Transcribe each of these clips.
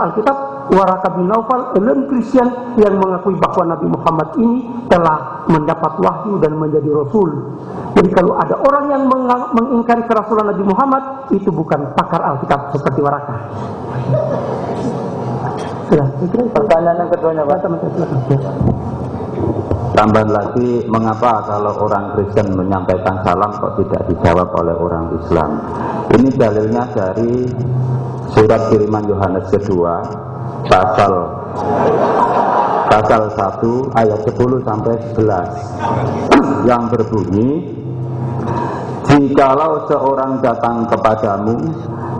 Alkitab, Waraka bin Naufal, non Kristen yang mengakui bahwa Nabi Muhammad ini telah mendapat wahyu dan menjadi Rasul. Jadi kalau ada orang yang mengingkari kerasulan Nabi Muhammad, itu bukan pakar Alkitab seperti Waraka. Pertanyaan yang keduanya, Pak. Tambahan lagi, mengapa kalau orang Kristen menyampaikan salam kok tidak dijawab oleh orang Islam? Ini dalilnya dari surat kiriman Yohanes kedua pasal 1 ayat 10 sampai 11 yang berbunyi, jikalau seorang datang kepadamu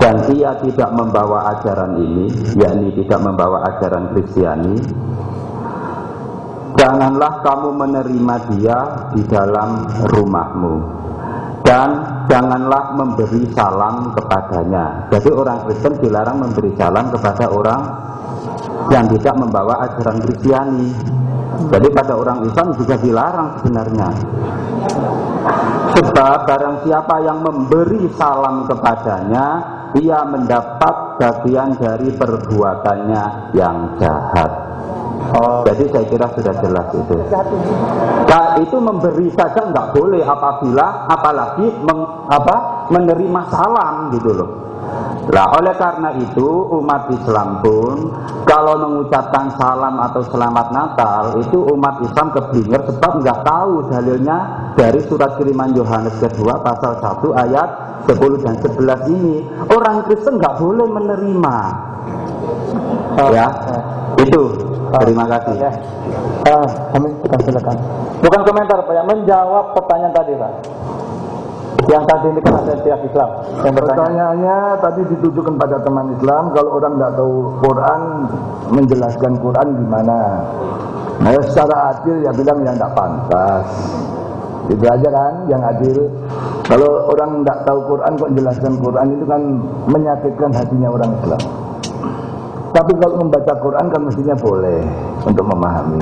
dan ia tidak membawa ajaran ini, yakni tidak membawa ajaran Kristiani, janganlah kamu menerima dia di dalam rumahmu dan janganlah memberi salam kepadanya. Jadi orang Kristen dilarang memberi salam kepada orang yang tidak membawa ajaran Kristiani. Jadi pada orang Islam juga dilarang sebenarnya. Sebab barang siapa yang memberi salam kepadanya, ia mendapat bagian dari perbuatannya yang jahat. Jadi saya kira sudah jelas itu. Nah, itu memberi saja nggak boleh apabila apalagi menerima salam gitu loh. Nah, oleh karena itu umat Islam pun kalau mengucapkan salam atau selamat Natal itu umat Islam keblinger sebab nggak tahu dalilnya dari surat kiriman Yohanes kedua pasal 1 ayat 10 dan 11 ini. Orang Kristen nggak boleh menerima. Ya, itu. Terima kasih. Kami silakan. Bukan komentar, Pak, yang menjawab pertanyaan tadi, Pak. Yang tadi ini kan ada pihak Islam. Pertanyaannya tadi ditujukan pada teman Islam, kalau orang tidak tahu Quran, menjelaskan Quran gimana? Nah, secara adil ya bilang yang tidak pantas. Itu aja kan, yang adil. Kalau orang tidak tahu Quran kok jelaskan Quran, itu kan menyakitkan hatinya orang Islam. Tapi kalau membaca Quran kan mestinya boleh untuk memahami.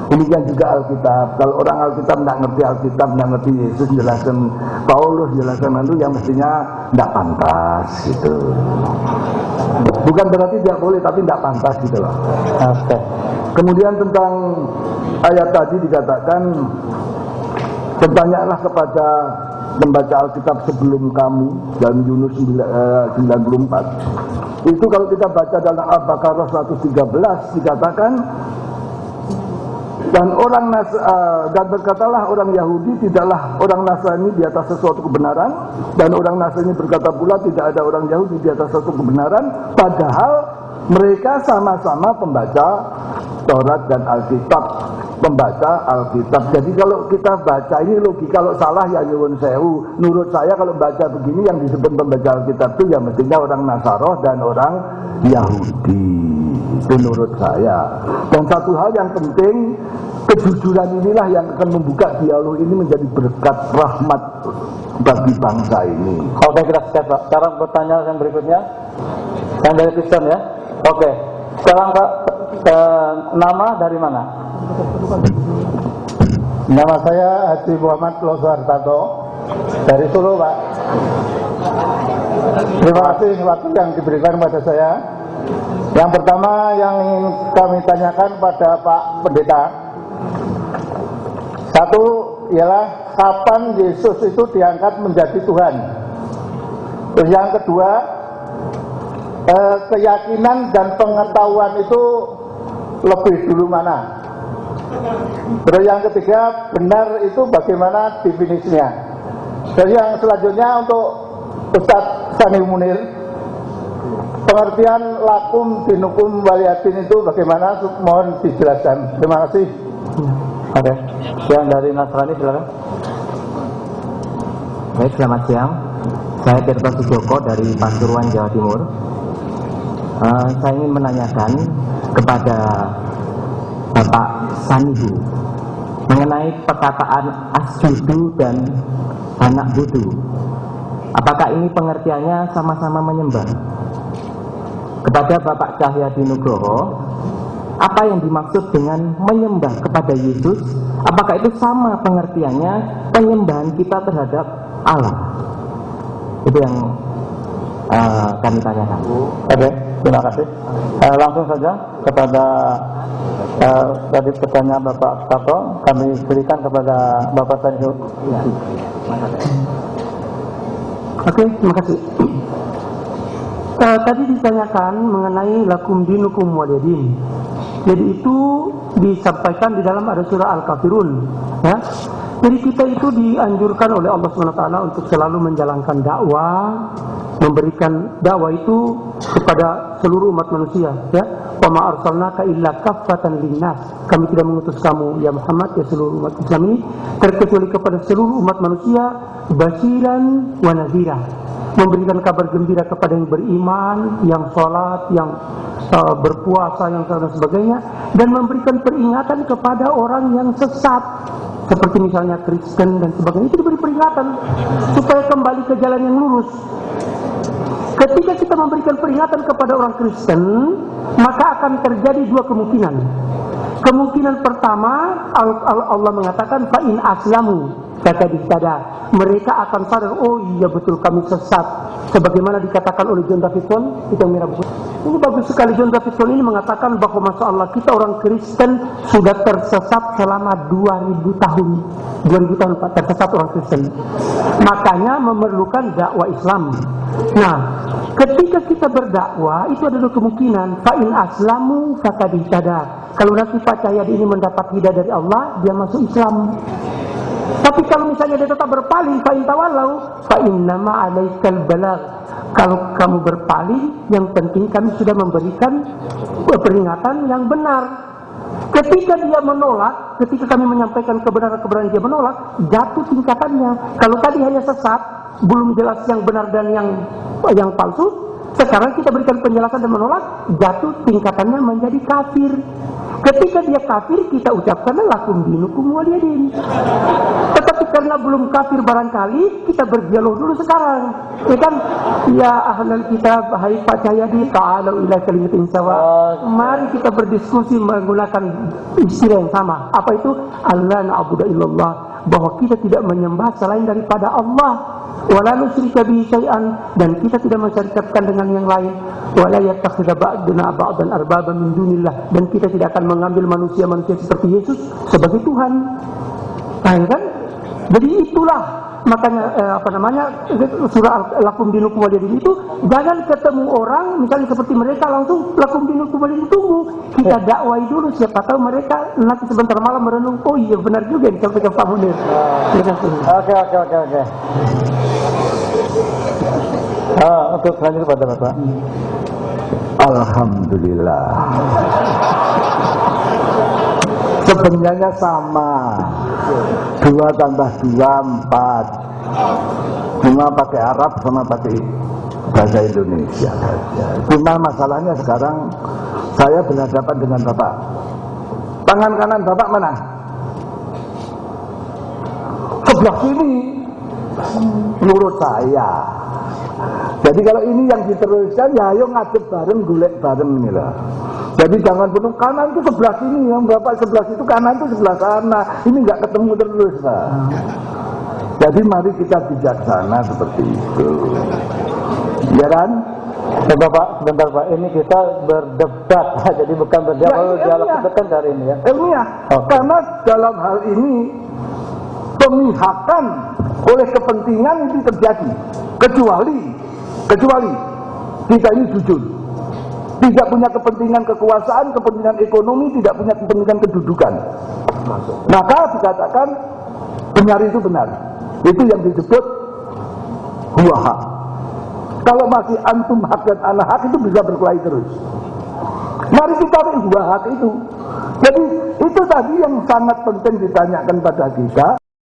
Demikian juga Alkitab. Kalau orang Alkitab tidak ngerti Alkitab, tidak ngerti Yesus, jelaskan Paulus, jelaskan itu yang mestinya tidak pantas gitu. Bukan berarti tidak boleh, tapi tidak pantas gitu loh. Kemudian tentang ayat tadi dikatakan, bertanyalah kepada membaca Alkitab sebelum kamu, dalam Yunus 94. Itu kalau kita baca dalam Al-Baqarah 113 dikatakan, dan berkatalah orang Yahudi tidaklah orang Nasrani di atas sesuatu kebenaran, dan orang Nasrani berkata pula tidak ada orang Yahudi di atas sesuatu kebenaran, padahal mereka sama-sama pembaca Taurat dan Alkitab, membaca Alkitab. Jadi kalau kita baca ini logika, kalau salah ya nyuwun sewu. Menurut saya kalau baca begini yang disebut pembaca Alkitab itu ya mestinya orang Nasaroh dan orang Yahudi. Itu menurut saya. Dan satu hal yang penting, kejujuran inilah yang akan membuka dialog ini menjadi berkat rahmat bagi bangsa ini. Oke, kita siap, Pak. Sekarang pertanyaan yang berikutnya, yang dari Kristen ya. Oke, sekarang Pak, nama dari mana? Nama saya Haji Muhammad Losohartato dari Solo, Pak. Terima kasih waktu yang diberikan kepada saya. Yang pertama yang ingin kami tanyakan pada Pak Pendeta, satu ialah kapan Yesus itu diangkat menjadi Tuhan. Terus yang kedua, keyakinan dan pengetahuan itu lebih dulu mana? Terus yang ketiga, benar itu bagaimana definisinya? Dan yang selanjutnya untuk Ustadz Sani Munir, pengertian lakum dinukum waliyatin itu bagaimana? Mohon dijelaskan. Terima kasih. Oke, yang dari Nasrani silakan. Baik, selamat siang. Saya Tirto Sujoko dari Pasuruan, Jawa Timur. Saya ingin menanyakan kepada Bapak Sanihu mengenai perkataan asjudu dan anak budu. Apakah ini pengertiannya sama-sama menyembah? Kepada Bapak Cahyadi Nugroho, apa yang dimaksud dengan menyembah kepada Yesus? Apakah itu sama pengertiannya penyembahan kita terhadap Allah? Itu yang kami tanyakan. Oke, Terima kasih. Langsung saja kepada tadi pertanyaan Bapak Tato, kami berikan kepada Bapak Sanihu. Oke, terima kasih. Tadi ditanyakan mengenai lakum dinukum waliyadin. Jadi itu disampaikan di dalam ada surah Al-Kafirun, ya. Jadi kita itu dianjurkan oleh Allah SWT untuk selalu menjalankan dakwah, memberikan dakwah itu kepada seluruh umat manusia, ya. Wa ma arsalnaka illa kaffatan linnas. Kami tidak mengutus kamu ya Muhammad, ya seluruh umat Islam ini, terkecuali kepada seluruh umat manusia, basyiran wa nadhira. Memberikan kabar gembira kepada yang beriman, yang sholat, yang berpuasa, yang dan sebagainya, dan memberikan peringatan kepada orang yang sesat, seperti misalnya Kristen dan sebagainya. Itu diberi peringatan supaya kembali ke jalan yang lurus. Ketika kita memberikan peringatan kepada orang Kristen, maka akan terjadi dua kemungkinan. Kemungkinan pertama, Allah mengatakan fa in aslamu fakadihtada. Mereka akan sadar, oh iya betul kami sesat, sebagaimana dikatakan oleh John Davidson, itu yang merah buku. Ini bagus sekali. John Davidson ini mengatakan bahwa Masya Allah, kita orang Kristen sudah tersesat selama 2000 tahun. 2000 tahun Pak, tersesat orang Kristen. Makanya memerlukan dakwah Islam. Nah, ketika kita berdakwah, itu ada dua kemungkinan. Fa'in aslamu fakadihtada. Kalau nanti Pak Cahyadi ini mendapat hidayah dari Allah, dia masuk Islam. Tapi kalau misalnya dia tetap berpaling, fa'in tawallau, fa'innama alaikal balagh. Kalau kamu berpaling, yang penting kami sudah memberikan peringatan yang benar. Ketika dia menolak, ketika kami menyampaikan kebenaran-kebenaran dia menolak, jatuh tingkatannya. Kalau tadi hanya sesat, belum jelas yang benar dan yang palsu, sekarang kita berikan penjelasan dan menolak, jatuh tingkatannya menjadi kafir. Ketika dia kafir, kita ucapkanlah lakum dinukum waliyadin. Tetapi karena belum kafir barangkali, kita berdialog dulu sekarang. Ya kan? Ya ahlal kitab, hai Pak Cahyadi, ta'alau ila kalimatin sawa. Mari kita berdiskusi menggunakan istilah yang sama. Apa itu? Allah na'budu illallah. Bahwa kita tidak menyembah selain daripada Allah. Wala nusyrika bihi syai'an, dan kita tidak mensyarikatkan dengan yang lain. Wala yattakhidha ba'duna ba'dan arbaban min dunillah, dan kita tidak akan mengambil manusia-manusia seperti Yesus sebagai Tuhan. Nah, kan? Jadi itulah makanya surah lakum dinukum waliyadin itu, jangan ketemu orang misalnya seperti mereka langsung lakum dinukum waliyadin, tunggu kita dakwai dulu, siapa tahu mereka nanti sebentar malam merenung, oh iya benar juga yang disampaikan Pak Munir. Oke. Untuk selanjutnya pada Bapak. Alhamdulillah. Sebenarnya sama. 2 tambah 2 4. Cuma pakai Arab sama pakai bahasa Indonesia saja. Cuma masalahnya sekarang saya berhadapan dengan Bapak. Tangan kanan Bapak mana? Sebelah sini. Menurut saya. Jadi kalau ini yang diteruskan, ya ayo ngadep bareng, golek bareng ini lah. Jadi jangan penuh kanan itu sebelah sini, yang Bapak sebelah situ, kanan itu sebelah sana. Ini nggak ketemu terus, Pak. Jadi mari kita bijaksana seperti itu. Ya kan? Bapak, sebentar Pak, ini kita berdebat, jadi bukan berdialog, dialog kita kan dari ini ya. Ilmiah, karena dalam hal ini pemihakan oleh kepentingan itu terjadi. Kecuali kita ini jujur, tidak punya kepentingan kekuasaan, kepentingan ekonomi, tidak punya kepentingan kedudukan, maka dikatakan benar itu benar. Itu yang disebut huwa hak. Kalau masih antum hak dan ana hak, itu bisa berkelahi terus. Mari kita huwa hak itu. Jadi itu tadi yang sangat penting ditanyakan pada kita.